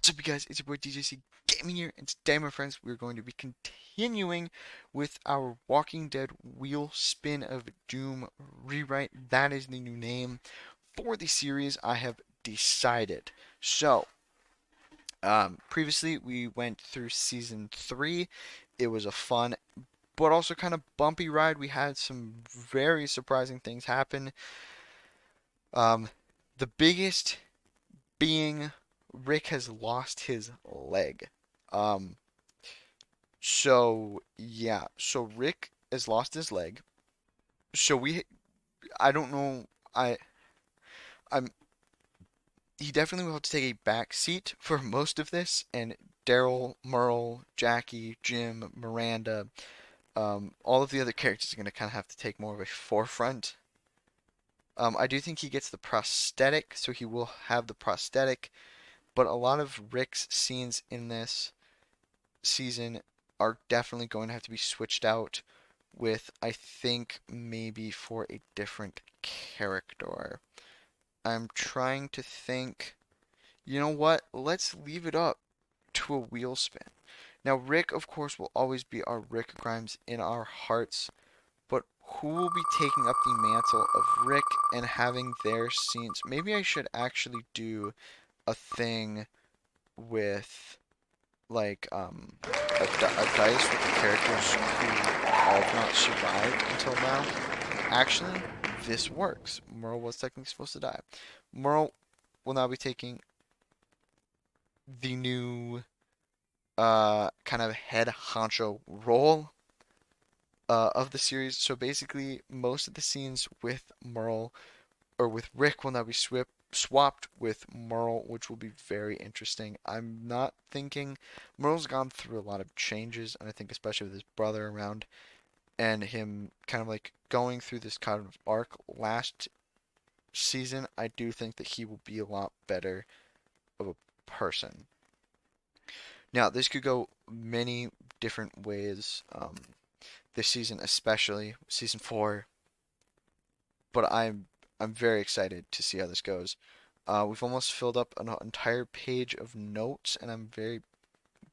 What's up, you guys? It's your boy DJC Gaming here, and today, my friends, we're going to be continuing with our Walking Dead Wheel Spin of Doom rewrite. That is the new name for the series, I have decided. So, previously we went through season 3. It was a fun but also kind of bumpy ride. We had some very surprising things happen. Um, the biggest being Rick has lost his leg. Um, so yeah, so Rick has lost his leg. So I don't know, I'm, he definitely will have to take a back seat for most of this, and Daryl, Merle, Jackie, Jim, Miranda, all of the other characters are going to kind of have to take more of a forefront. I do think he gets the prosthetic, so he will have the prosthetic, but a lot of Rick's scenes in this season are definitely going to have to be switched out with, I think, maybe for a different character. I'm trying to think. You know what? Let's leave it up to a wheel spin. Now, Rick, of course, will always be our Rick Grimes in our hearts, but who will be taking up the mantle of Rick and having their scenes? Maybe I should actually do a thing with a dice with the characters who all have not survived until now. Actually, this works. Merle was technically supposed to die. Merle will now be taking the new kind of head honcho role of the series. So basically, most of the scenes with Merle or with Rick will now be swapped with Merle, which will be very interesting. I'm not thinking Merle's gone through a lot of changes, and I think especially with his brother around and him kind of like going through this kind of arc last season, I do think that he will be a lot better of a person. Now, this could go many different ways this season, especially season 4, but I'm very excited to see how this goes. We've almost filled up an entire page of notes, and I'm very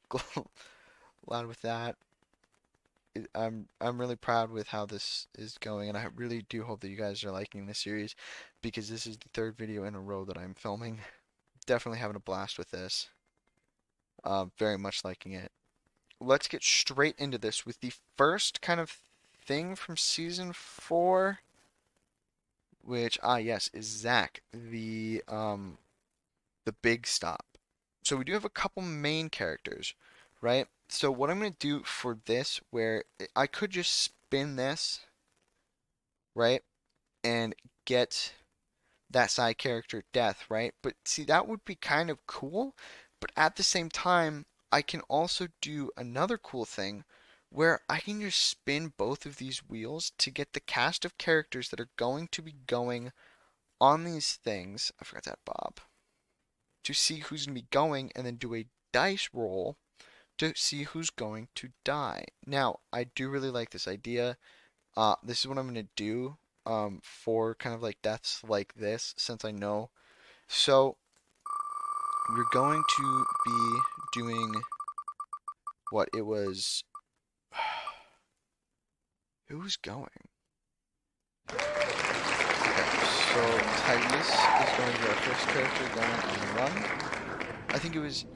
glad with that. I'm really proud with how this is going, and I really do hope that you guys are liking this series because this is the third video in a row that I'm filming. Definitely having a blast with this. Very much liking it. Let's get straight into this with the first kind of thing from season 4, which yes, is Zach, the big stop. So we do have a couple main characters, right? So what I'm going to do for this, where I could just spin this, right, and get that side character death, right? But see, that would be kind of cool. But at the same time, I can also do another cool thing where I can just spin both of these wheels to get the cast of characters that are going to be going on these things. I forgot that, Bob. To see who's going to be going and then do a dice roll to see who's going to die. Now, I do really like this idea. This is what I'm going to do for kind of like deaths like this, since I know. So, we're going to be doing what it was. Who's going? Okay, so Tyrese is going to be our first character going on the run. I think it was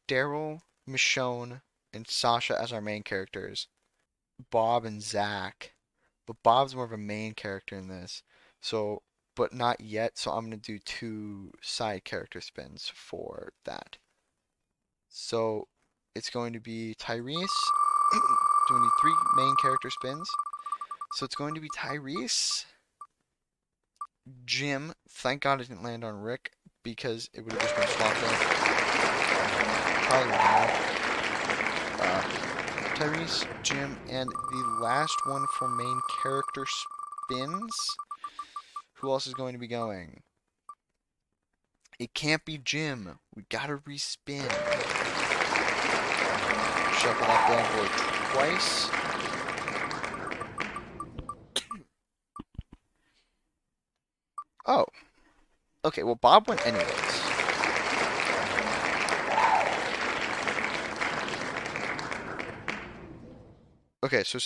Daryl, Michonne, and Sasha as our main characters. Bob and Zach, but Bob's more of a main character in this. So, but not yet. So I'm gonna do 2 side character spins for that. So it's going to be Tyrese doing the 3 main character spins. So it's going to be Tyrese, Jim. Thank God it didn't land on Rick because it would have just been swapped out. Probably not. Tyrese, Jim, and the last one for main character spins. Who else is going to be going? It can't be Jim. We gotta respin. Shuffle that bad boy twice. Oh. Okay, well, Bob went anyways. Okay, so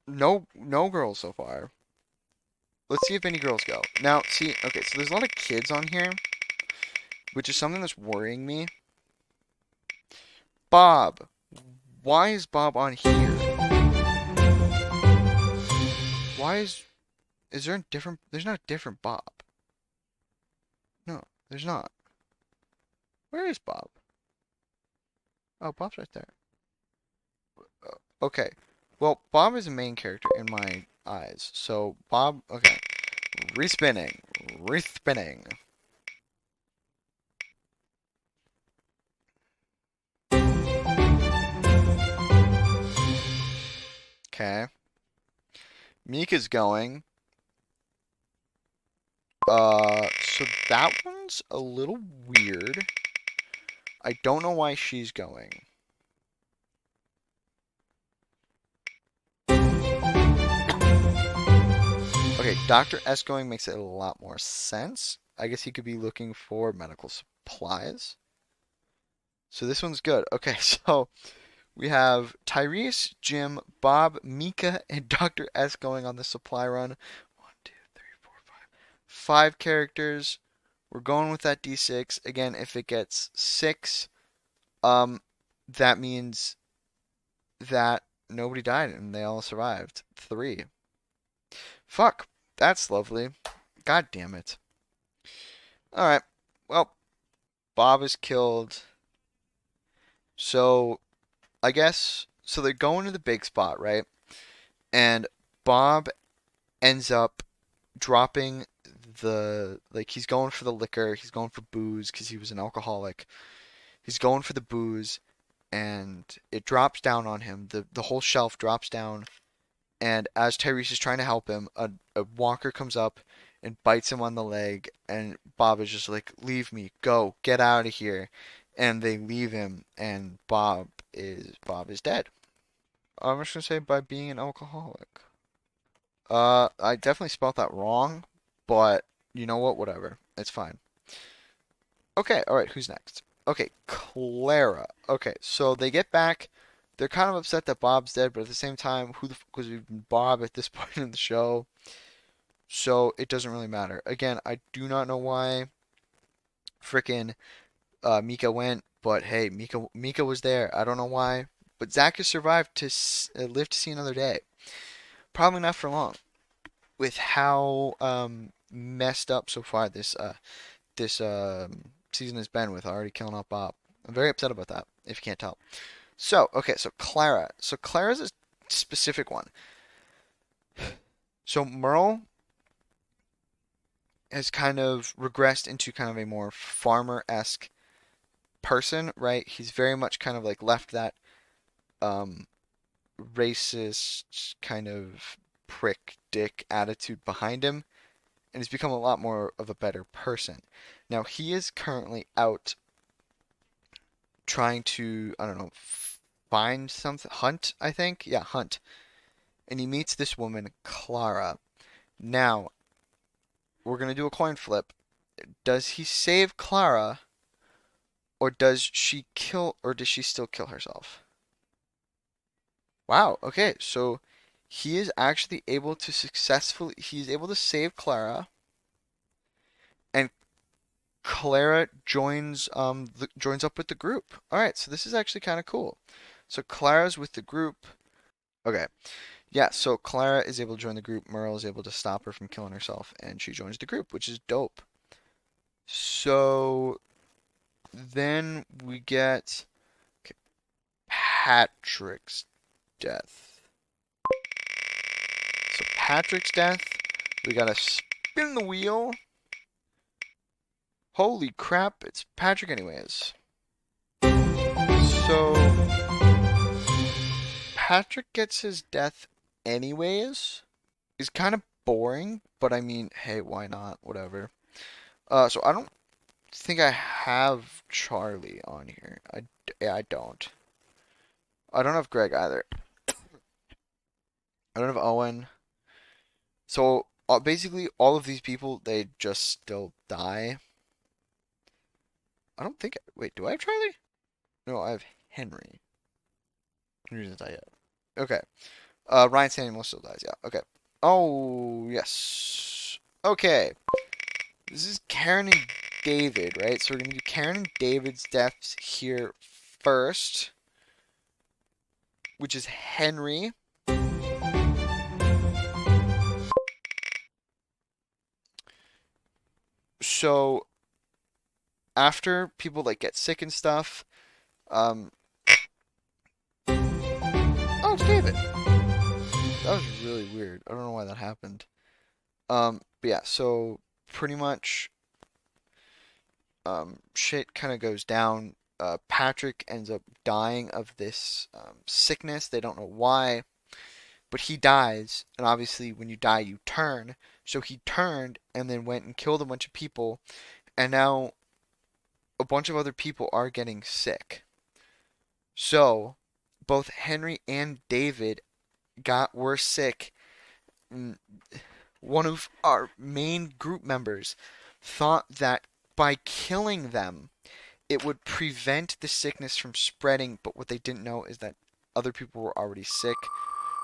no girls so far. Let's see if any girls go. Now, see, okay, so there's a lot of kids on here, which is something that's worrying me. Bob. Why is Bob on here? Why is there a different there's not a different Bob. No, there's not. Where is Bob? Oh, Bob's right there. Okay. Well, Bob is a main character in my eyes. So, Bob, okay. Respinning. Respinning. Okay. Mika's going. So that one's a little weird. I don't know why she's going. Okay, Dr. S going makes it a lot more sense. I guess he could be looking for medical supplies. So this one's good. Okay, so we have Tyrese, Jim, Bob, Mika, and Dr. S going on the supply run. One, two, three, four, five. Five characters. We're going with that D6. Again, if it gets six, um, that means that nobody died and they all survived. Three. Fuck. That's lovely. God damn it. Alright. Well, Bob is killed. So, I guess. So they're going to the big spot, right? And Bob ends up dropping like he's going for the liquor, he's going for booze because he was an alcoholic. He's going for the booze and it drops down on him. The whole shelf drops down and as Tyrese is trying to help him, a walker comes up and bites him on the leg and Bob is just like, "Leave me, go, get out of here." And they leave him and Bob is dead. I'm just gonna say by being an alcoholic. I definitely spelled that wrong, but you know what? Whatever. It's fine. Okay, alright, who's next? Okay, Clara. Okay, so they get back. They're kind of upset that Bob's dead, but at the same time, who the fuck was even Bob at this point in the show? So it doesn't really matter. Again, I do not know why frickin' Mika went, but hey, Mika was there. I don't know why, but Zach has survived to live to see another day. Probably not for long. With how messed up so far this season has been with already killing off Bob. I'm very upset about that, if you can't tell. So, okay, so Clara. So Clara's a specific one. So Merle has kind of regressed into kind of a more farmer-esque person, right? He's very much kind of like left that um racist kind of prick dick attitude behind him and he's become a lot more of a better person. Now he is currently out trying to, I don't know, find something, hunt, I think. Yeah, hunt. And he meets this woman, Clara. Now, we're going to do a coin flip. Does he save Clara or does she still kill herself? Wow, okay. So he is actually able to he's able to save Clara and Clara joins up with the group. All right, so this is actually kind of cool. So Clara's with the group. Okay. Yeah, so Clara is able to join the group. Merle is able to stop her from killing herself, and she joins the group, which is dope. So then we get okay, Patrick's death. So Patrick's death, we gotta spin the wheel. Holy crap, it's Patrick anyways. So Patrick gets his death anyways. It's kind of boring, but I mean, hey, why not? Whatever. So I don't think I have Charlie on here. Yeah, I don't. I don't have Greg either. I don't have Owen. So basically, all of these people they just still die. I don't think. Wait, do I have Charlie? No, I have Henry. Henry doesn't die yet. Okay. Ryan Samuel still dies, yeah. Okay. Oh, yes. Okay. This is Karen and David, right? So we're going to do Karen and David's deaths here first, which is Henry. So after people like get sick and stuff, um, oh, it's David. That was really weird. I don't know why that happened. But yeah, so pretty much, shit kind of goes down. Patrick ends up dying of this sickness. They don't know why, but he dies. And obviously, when you die, you turn. So he turned and then went and killed a bunch of people. And now a bunch of other people are getting sick. So both Henry and David were sick. One of our main group members thought that by killing them, it would prevent the sickness from spreading, but what they didn't know is that other people were already sick.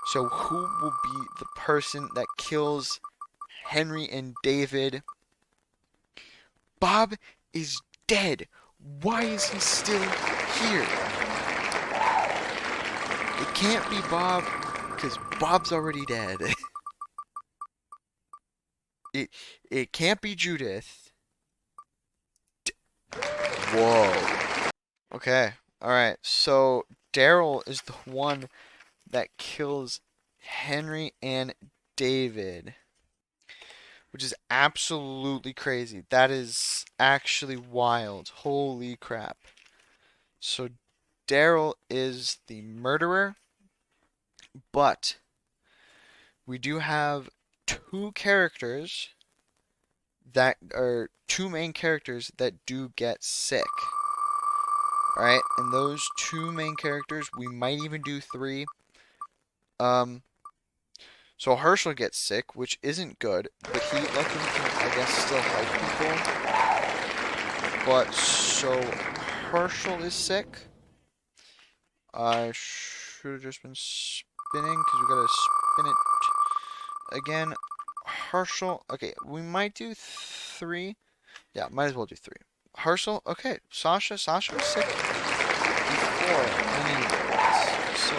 So who will be the person that kills Henry and David? Bob is dead. Why is he still here? It can't be Bob, because Bob's already dead. it it can't be Judith. Whoa. Okay. All right. So Daryl is the one that kills Henry and David, which is absolutely crazy. That is actually wild. Holy crap. So Daryl is the murderer, but we do have two characters that are two main characters that do get sick. Alright, and those two main characters, we might even do three. Um, so Herschel gets sick, which isn't good, but he luckily can, I guess, still help people. But so Herschel is sick. I should have just been spinning because we gotta spin it again. Herschel, okay, we might do three. Yeah, might as well do three. Herschel, okay, Sasha was sick before anyways. So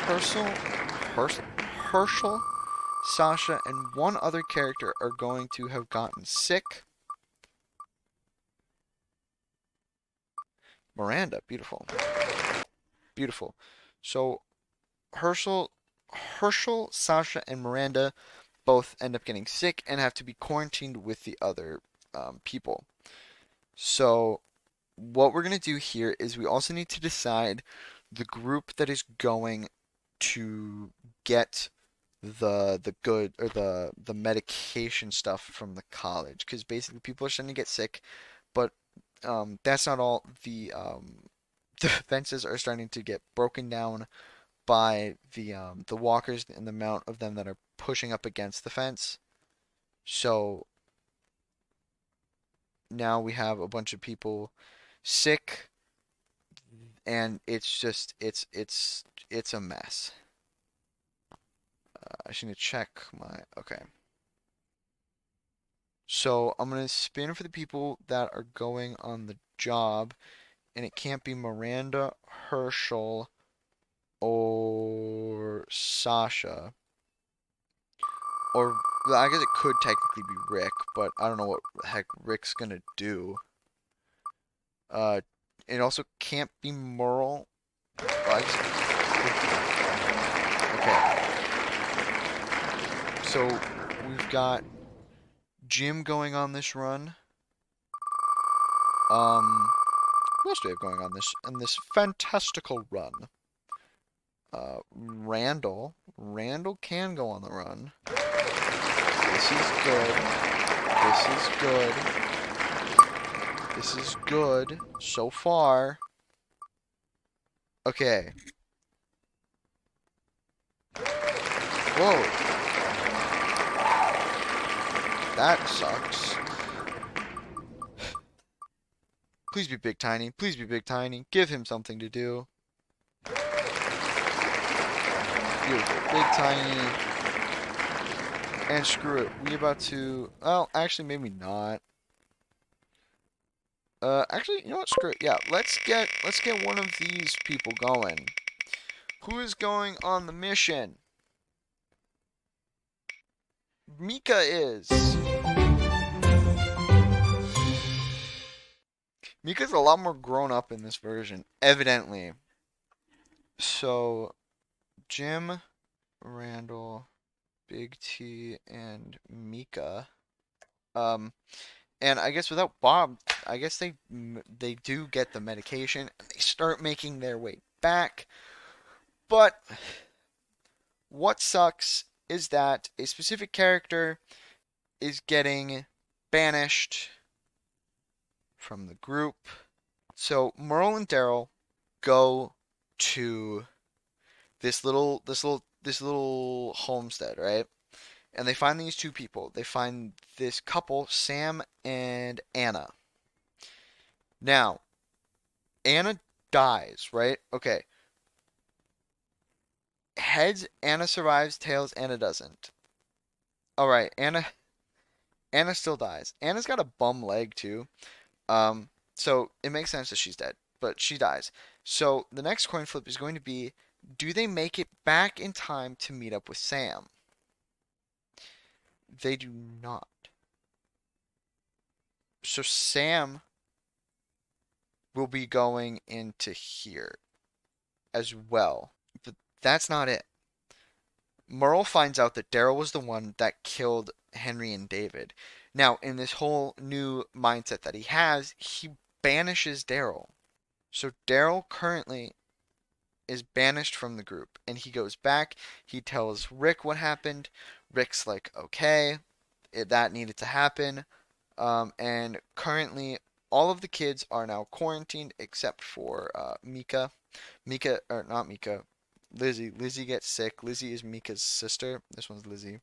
Herschel, Herschel, Sasha, and one other character are going to have gotten sick. Miranda, beautiful. Beautiful. So Herschel, Sasha, and Miranda both end up getting sick and have to be quarantined with the other people. So what we're going to do here is we also need to decide the group that is going to get the good or the medication stuff from the college, because basically people are starting to get sick, but that's not all. The fences are starting to get broken down by the walkers and the amount of them that are pushing up against the fence. So now we have a bunch of people sick, and it's just it's a mess. I should need to check my okay. So I'm gonna spin for the people that are going on the job, and it can't be Miranda, Herschel, or Sasha. Or well, I guess it could technically be Rick, but I don't know what the heck Rick's gonna do. Uh, it also can't be Merle. Well, okay, so we've got Jim going on this run. Who else do we have going on this fantastical run? Randall. Randall can go on the run. This is good. This is good. This is good so far. Okay. Whoa. That sucks. Please be Big Tiny. Please be Big Tiny. Give him something to do. Beautiful. Big, tiny, and screw it. We about to. Well, actually, maybe not. Actually, you know what? Screw it. Yeah, let's get one of these people going. Who is going on the mission? Mika is. Mika's a lot more grown up in this version, evidently. So, Jim, Randall, Big T, and Mika. Um, and I guess without Bob, I guess they do get the medication and they start making their way back. But what sucks is that a specific character is getting banished from the group. So Merle and Daryl go to this little homestead, right? And they find these two people. They find this couple, Sam and Anna. Now, Anna dies, right? Okay. Heads, Anna survives. Tails, Anna doesn't. All right, Anna still dies. Anna's got a bum leg too. Um, so it makes sense that she's dead, but she dies. So the next coin flip is going to be, do they make it back in time to meet up with Sam? They do not. So Sam will be going into here as well. But that's not it. Merle finds out that Daryl was the one that killed Henry and David. Now, in this whole new mindset that he has, he banishes Daryl. So Daryl currently is banished from the group and he goes back. He tells Rick what happened. Rick's like, okay, that needed to happen. And currently, all of the kids are now quarantined except for Mika. Mika, or not Mika, Lizzie. Lizzie gets sick. Lizzie is Mika's sister. This one's Lizzie.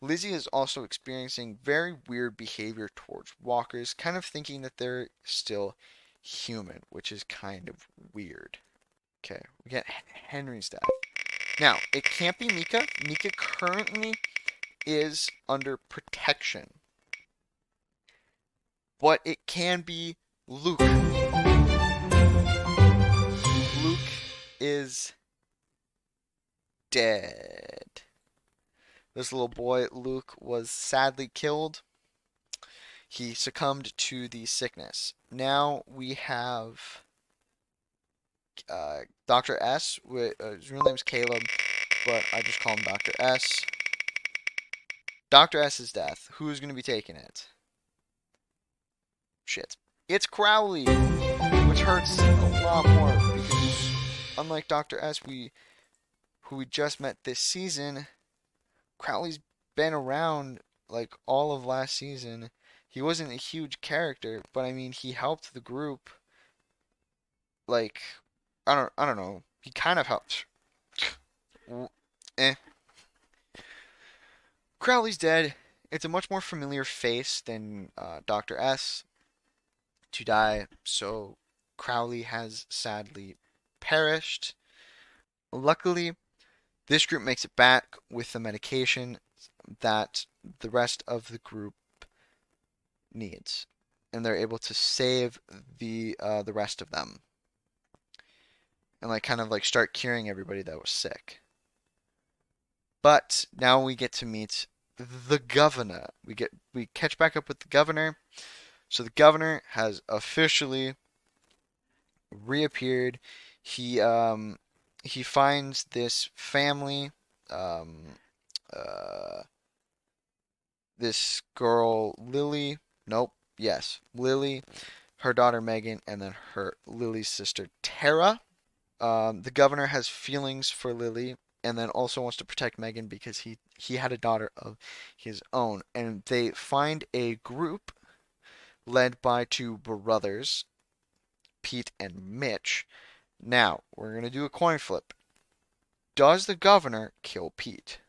Lizzie is also experiencing very weird behavior towards walkers, kind of thinking that they're still human, which is kind of weird. Okay, we get Henry's death. Now, it can't be Mika. Mika currently is under protection. But it can be Luke. Luke is dead. This little boy, Luke, was sadly killed. He succumbed to the sickness. Now we have Dr. S. His real name's Caleb, but I just call him Dr. S. Dr. S's death. Who's going to be taking it? Shit. It's Crowley, which hurts a lot more because unlike Dr. S, who we just met this season, Crowley's been around like all of last season. He wasn't a huge character, but I mean he helped the group. Like I don't know. He kind of helped. Eh. Crowley's dead. It's a much more familiar face than Dr. S to die, so Crowley has sadly perished. Luckily, this group makes it back with the medication that the rest of the group needs, and they're able to save the rest of them, and like kind of like start curing everybody that was sick. But now we get to meet the governor. We catch back up with the governor. So the governor has officially reappeared. He finds this family, um, uh, this girl Lily. Nope. Yes, Lily, her daughter Megan, and then her Lily's sister Tara. The governor has feelings for Lily, and then also wants to protect Megan because he had a daughter of his own, and they find a group led by two brothers, Pete and Mitch. Now we're gonna do a coin flip. Does the governor kill Pete?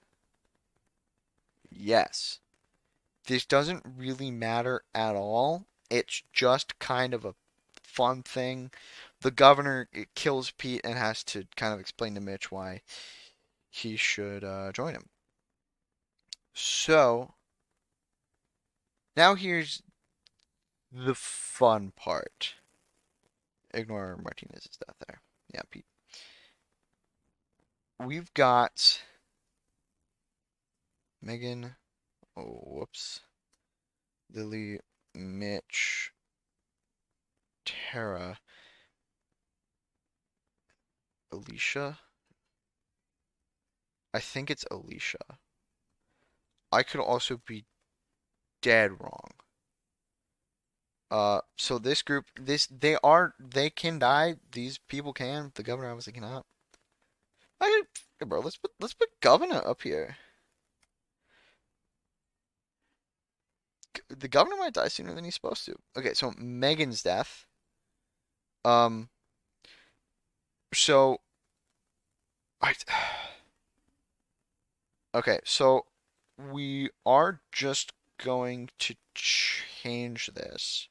Yes. This doesn't really matter at all. It's just kind of a fun thing. The governor kills Pete and has to kind of explain to Mitch why he should join him. So now here's the fun part. Ignore Martinez's death there. Yeah, Pete. We've got Megan. Oh, whoops. Lily, Mitch, Tara, Alicia. I think it's Alicia. I could also be dead wrong. So this group, they can die. These people can. The governor obviously cannot. Bro, let's put governor up here. The governor might die sooner than he's supposed to. Okay, so Megan's death. Um, so I. Okay, so we are just going to change this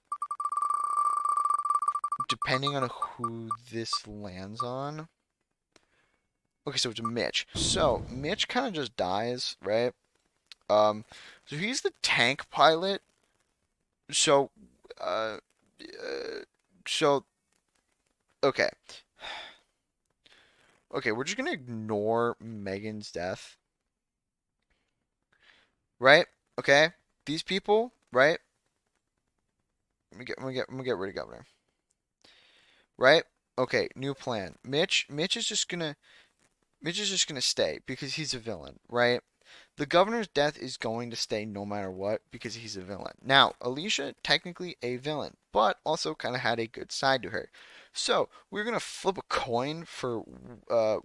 depending on who this lands on. Okay, so it's Mitch. So Mitch kind of just dies, right? So he's the tank pilot. So, uh, so okay, okay, we're just gonna ignore Megan's death, right? Okay, these people, right? Let me get rid of governor, right? Okay, new plan. Mitch is just gonna stay because he's a villain, right? The governor's death is going to stay no matter what because he's a villain. Now, Alicia, technically a villain, but also kind of had a good side to her. So, we're going to flip a coin for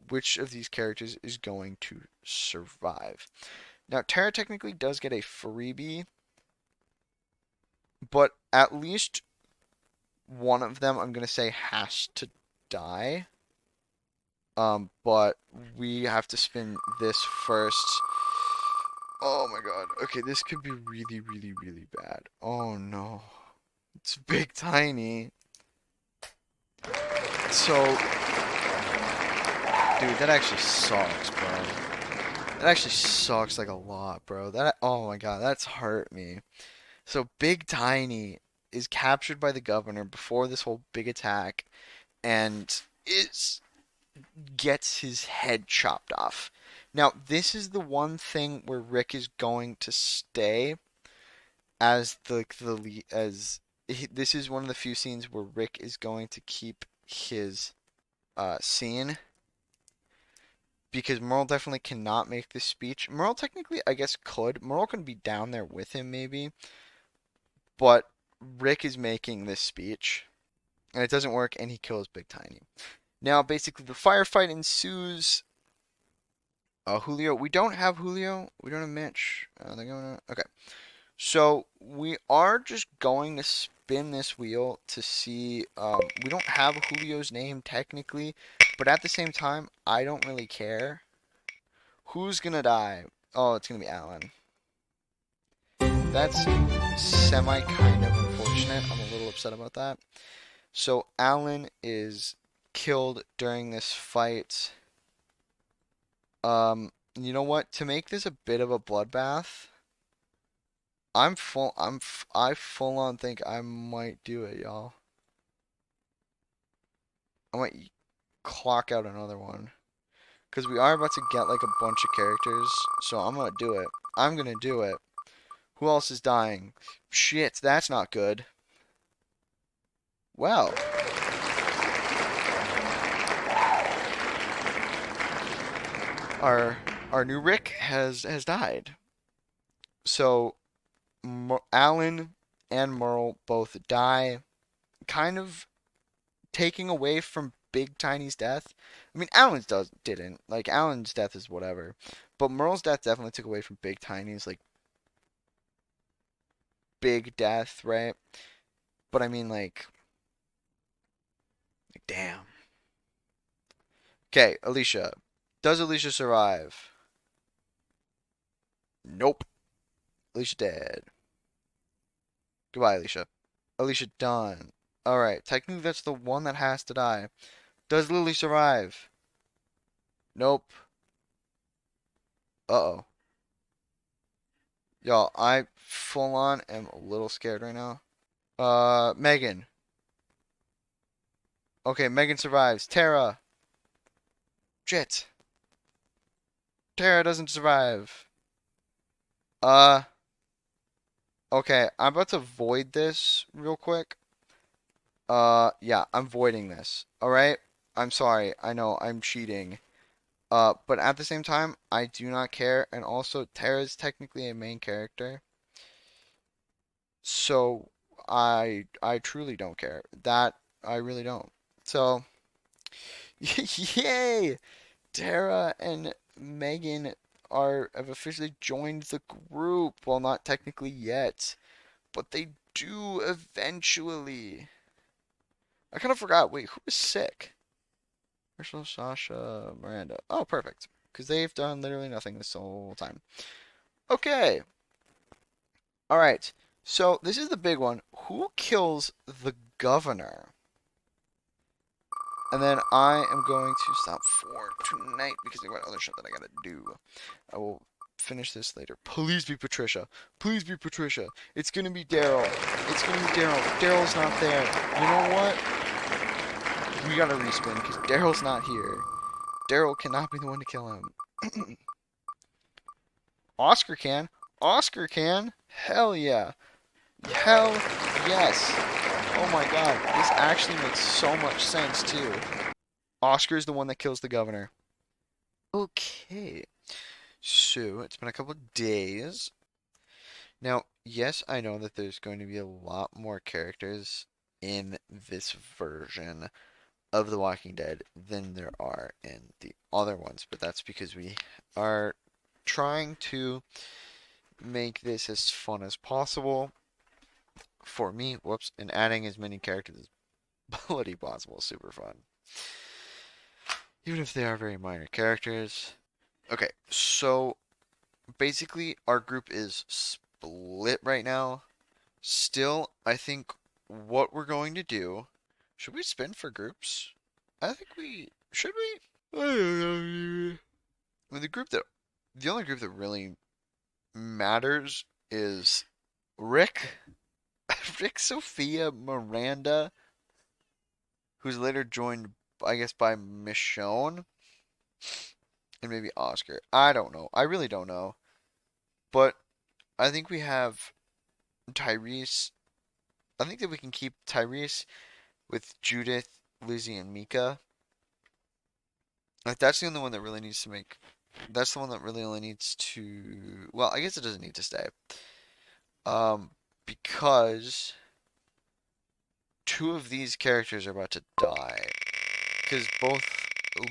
which of these characters is going to survive. Now, Tara technically does get a freebie, but at least one of them I'm going to say has to die. But we have to spin this first. Oh my god. Okay, this could be really, really, really bad. Oh no. It's Big Tiny. So, dude, that actually sucks, bro. That actually sucks like a lot, bro. Oh my god, that's hurt me. So, Big Tiny is captured by the governor before this whole big attack and is gets his head chopped off. Now, this is the one thing where Rick is going to stay as the lead, this is one of the few scenes where Rick is going to keep his scene because Merle definitely cannot make this speech. Merle technically, I guess, could. Merle can be down there with him maybe, but Rick is making this speech and it doesn't work, and he kills Big Tiny. Now, basically, the firefight ensues. Julio, we don't have Julio. We don't have Mitch. They're going to. Okay. So we are just going to spin this wheel to see. We don't have Julio's name technically, but at the same time, I don't really care. Who's gonna die? Oh, it's gonna be Alan. That's semi kind of unfortunate. I'm a little upset about that. So Alan is killed during this fight. You know what? To make this a bit of a bloodbath. I full on think I might do it, y'all. I might clock out another one. Because we are about to get like a bunch of characters. So I'm gonna do it. I'm gonna do it. Who else is dying? Shit, that's not good. Well. Our new Rick has died. So Alan and Merle both die. Kind of taking away from Big Tiny's death. I mean, didn't. Like, Alan's death is whatever. But Merle's death definitely took away from Big Tiny's, like, big death, right? But I mean, damn. Okay, Alicia. Does Alicia survive? Nope. Alicia dead. Goodbye, Alicia. Alicia done. Alright, technically that's the one that has to die. Does Lily survive? Nope. Uh-oh. Y'all, I full on am a little scared right now. Megan. Okay, Megan survives. Tara. Shit. Tara doesn't survive. Uh, okay, I'm about to void this real quick. Yeah, I'm voiding this. All right? I'm sorry. I know I'm cheating. But at the same time, I do not care. And also, Tara's technically a main character. So I truly don't care. That I really don't. So, yay! Tara and Megan are have officially joined the group. Well, not technically yet, but they do eventually. I kind of forgot. Wait, who was sick? Marshall, Sasha, Miranda. Oh, perfect. Because they've done literally nothing this whole time. Okay. All right. So this is the big one. Who kills the governor? And then I am going to stop for tonight because I got other shit that I gotta do. I will finish this later. Please be Patricia. Please be Patricia. It's gonna be Daryl. It's gonna be Daryl. Daryl's not there. You know what? We gotta respin because Daryl's not here. Daryl cannot be the one to kill him. Oscar can. Oscar can. Hell yeah. Hell yes. Oh my god. This actually makes so much sense too. Oscar is the one that kills the governor. Okay. So it's been a couple of days. Now, yes, I know that there's going to be a lot more characters in this version of The Walking Dead than there are in the other ones, but that's because we are trying to make this as fun as possible for me. Whoops, and adding as many characters as bloody possible. Super fun. Even if they are very minor characters. Okay, so basically our group is split right now. Still, I think what we're going to do. Should we spin for groups? I think we should we? I don't know. I mean, the only group that really matters is Rick, Rick, Sophia, Miranda, who's later joined, I guess, by Michonne and maybe Oscar. I don't know. I really don't know. But I think we have Tyrese. I think that we can keep Tyrese with Judith, Lizzie, and Mika. Like that's the only one that really needs to make. That's the one that really only needs to. Well, I guess it doesn't need to stay. Because two of these characters are about to die. Because both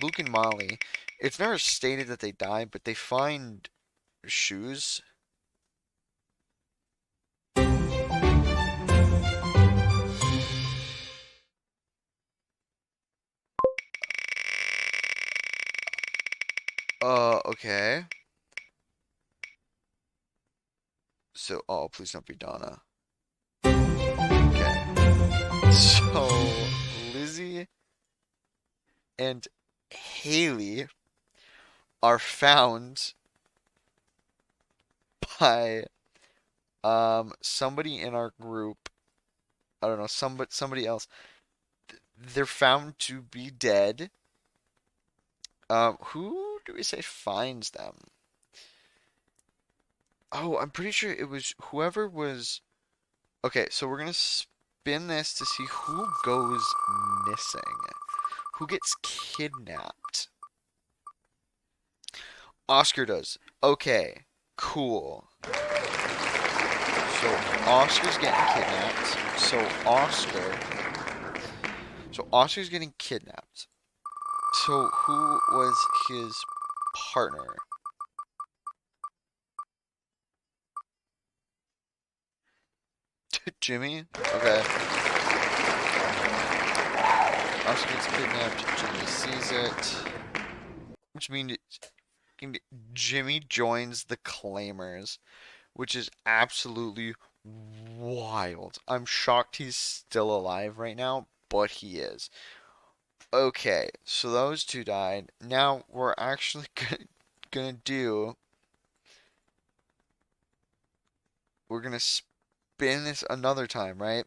Luke and Molly, it's never stated that they die, but they find shoes. Okay. So, oh, please don't be Donna. Okay. So, Lizzie and Haley are found by somebody in our group. I don't know, somebody else. They're found to be dead. Who do we say finds them? Oh, I'm pretty sure it was whoever was. Okay, so we're gonna spin this to see who goes missing. Who gets kidnapped? Oscar does. Okay, cool. So Oscar's getting kidnapped. So Oscar's getting kidnapped. So who was his partner? Jimmy? Okay. Oscar gets kidnapped. Jimmy sees it. Which means Jimmy joins the Claimers, which is absolutely wild. I'm shocked he's still alive right now, but he is. Okay, so those two died. Now we're actually gonna do we're gonna spin this another time, right?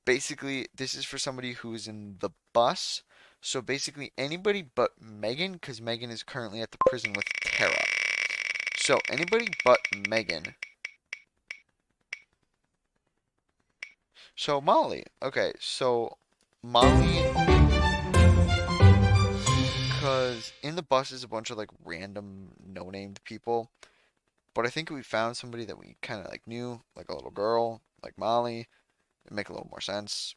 Basically, this is for somebody who's in the bus. So basically, anybody but Megan, because Megan is currently at the prison with Tara. So anybody but Megan. So Molly. Okay, so Molly, because in the bus is a bunch of like random no-named people. But I think we found somebody that we kind of like knew, like a little girl, like Molly. It'd make a little more sense.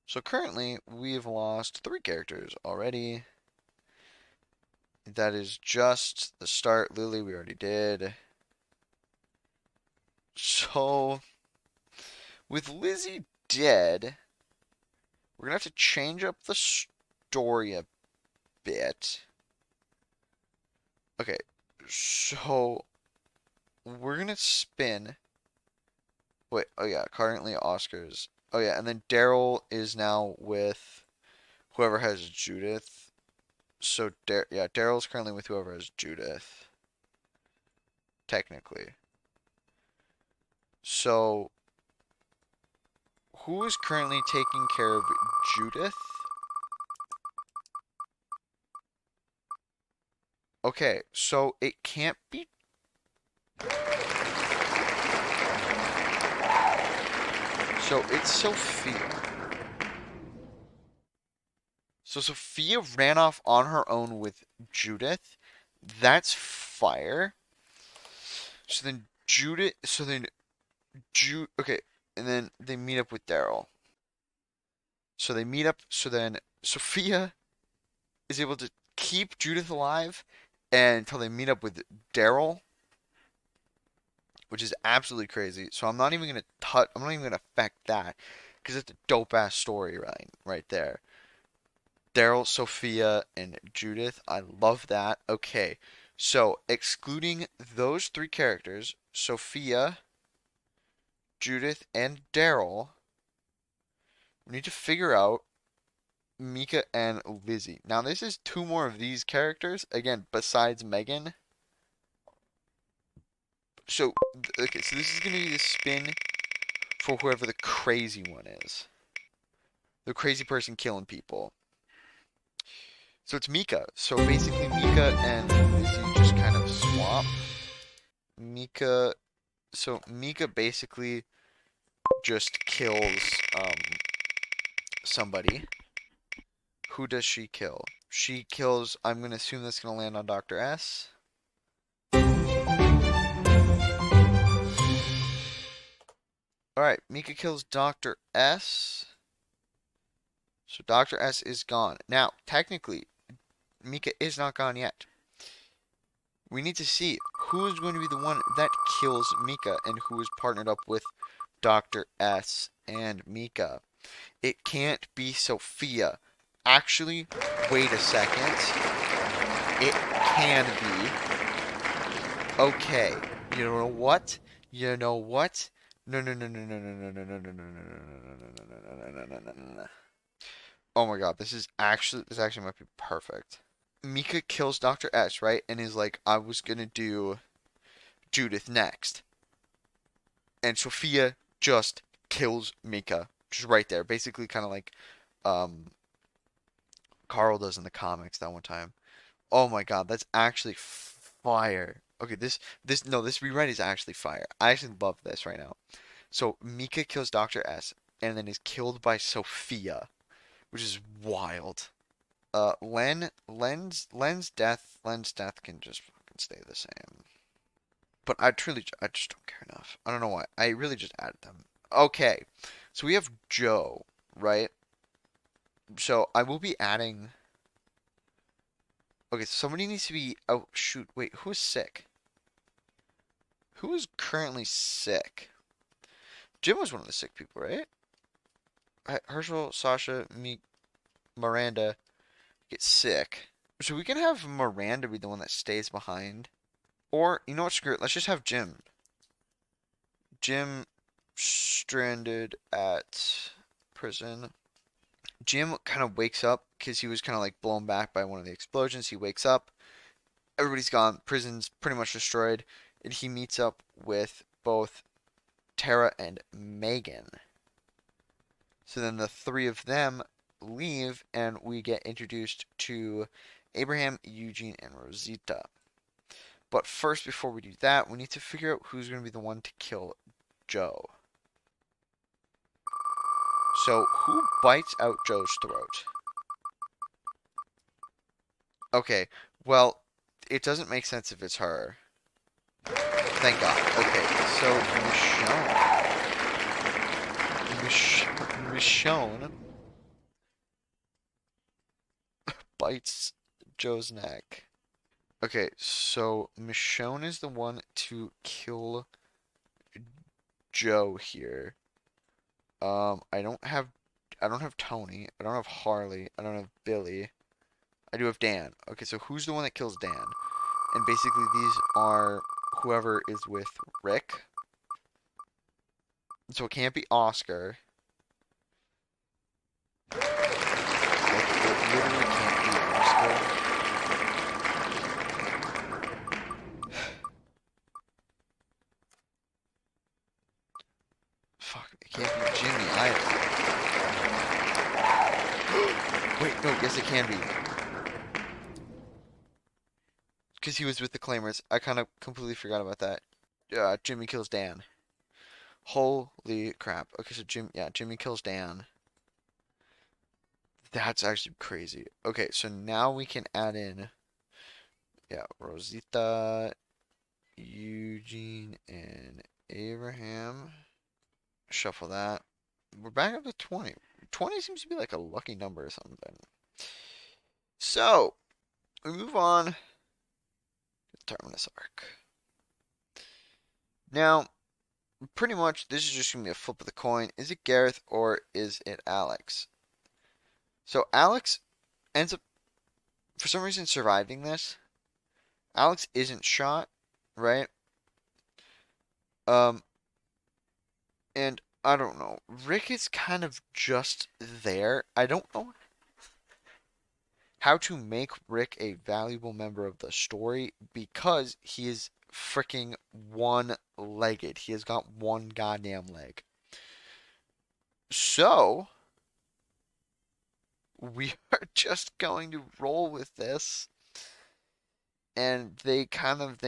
So currently, we've lost 3 characters already. That is just the start. Lily, we already did. So, with Lizzie dead, we're gonna have to change up the story a bit. Okay, so we're gonna spin. Wait, oh yeah, currently Oscar's. Oh yeah, and then Daryl is now with whoever has Judith. So, yeah, Daryl's currently with whoever has Judith, technically. So, who is currently taking care of Judith? Okay, so it can't be. So it's Sophia. So Sophia ran off on her own with Judith. That's fire. So then Judith. So then Okay, and then they meet up with Daryl. So they meet up. So then Sophia is able to keep Judith alive until they meet up with Daryl, which is absolutely crazy. So I'm not even gonna touch. I'm not even gonna affect that because it's a dope ass story right there. Daryl, Sophia, and Judith. I love that. Okay, so excluding those 3 characters, Sophia, Judith, and Daryl, we need to figure out Mika and Lizzie. Now, this is 2 more of these characters, again, besides Megan. So, okay, so this is going to be the spin for whoever the crazy one is. The crazy person killing people. So it's Mika. So basically, Mika and Lizzie just kind of swap. Mika So Mika basically just kills somebody. Who does she kill? She kills. I'm gonna assume that's gonna land on Dr. S. All right, Mika kills Dr. S. So Dr. S is gone. Now, technically, Mika is not gone yet. We need to see who is going to be the one that kills Mika and who is partnered up with Dr. S and Mika. It can't be Sophia. Actually, wait a second. It can be. Okay. You know what? You know what? No, no, no, no, no, no, no, no, no, no, no, no, no, no, no, no, no. Oh my God, this actually might be perfect. Mika kills Dr. S, right? And is like, I was gonna do Judith next. And Sophia just kills Mika. Just right there. Basically kind of like um Carl does in the comics that one time. Oh my God, that's actually fire. Okay, this rewrite is actually fire. I actually love this right now. So Mika kills Dr. S and then is killed by Sophia, which is wild. Len's death can just fucking stay the same. But I just don't care enough. I don't know why. I really just added them. Okay, so we have Joe, right? So I will be adding. Okay, somebody needs to be. Oh shoot! Wait, who is sick? Who is currently sick? Jim was one of the sick people, right? Herschel, Sasha, me, Miranda get sick. So we can have Miranda be the one that stays behind. Or, you know what, screw it. Let's just have Jim. Jim stranded at prison. Jim kind of wakes up because he was kind of like blown back by one of the explosions. He wakes up. Everybody's gone. Prison's pretty much destroyed. and he meets up with both Tara and Megan. So then the three of them leave, and we get introduced to Abraham, Eugene, and Rosita. But first, before we do that, we need to figure out who's going to be the one to kill Joe. So, who bites out Joe's throat? Okay, well, it doesn't make sense if it's her. Thank God. Okay, so Michonne bites Joe's neck. Okay, so Michonne is the one to kill Joe here. I don't have Tony. I don't have Harley. I don't have Billy. I do have Dan. Okay, so who's the one that kills Dan? And basically these are whoever is with Rick. So it can't be Oscar. Like, it literally can't be Oscar. Fuck, it can't be Jimmy either. Wait, no, yes it can be. Because he was with the Claimers. I kind of completely forgot about that. Jimmy kills Dan. Holy crap. Okay, so Jimmy kills Dan. That's actually crazy. Okay, so now we can add in, Rosita, Eugene, and Abraham. Shuffle that. We're back up to 20. 20 seems to be like a lucky number or something. So, we move on to the Terminus arc. Now, pretty much this is just going to be a flip of the coin. Is it Gareth or is it Alex? So, Alex ends up, for some reason, surviving this. Alex isn't shot, right? Um, and I don't know. Rick is kind of just there. I don't know how to make Rick a valuable member of the story because he is freaking one-legged. He has got one goddamn leg. So, we are just going to roll with this. And they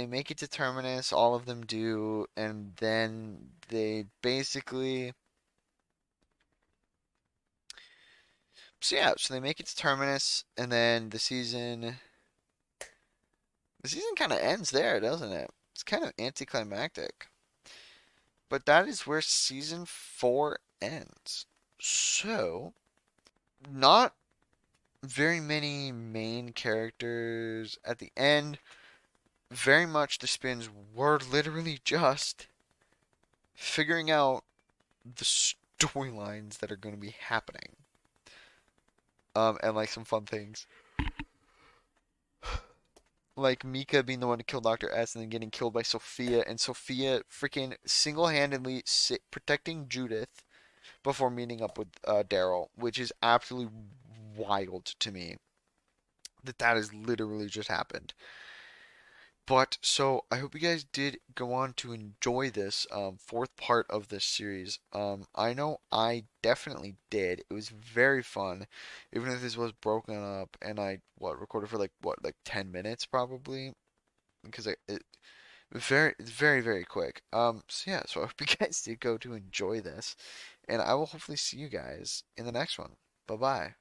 make it to Terminus, all of them do, and then they basically so they make it to Terminus, and then the season kind of ends there, doesn't it? It's kind of anticlimactic. But that is where season 4 ends. So, not very many main characters at the end. Very much the spins were literally just figuring out the storylines that are going to be happening. And like some fun things. Like Mika being the one to kill Dr. S and then getting killed by Sophia, and Sophia freaking single-handedly protecting Judith before meeting up with Daryl, which is absolutely wild to me that has literally just happened. But so I hope you guys did go on to enjoy this fourth part of this series. I know I definitely did. It was very fun, even if this was broken up and I recorded for like 10 minutes probably because it it's very very quick. So yeah, so I hope you guys did go to enjoy this, and I will hopefully see you guys in the next one. Bye bye.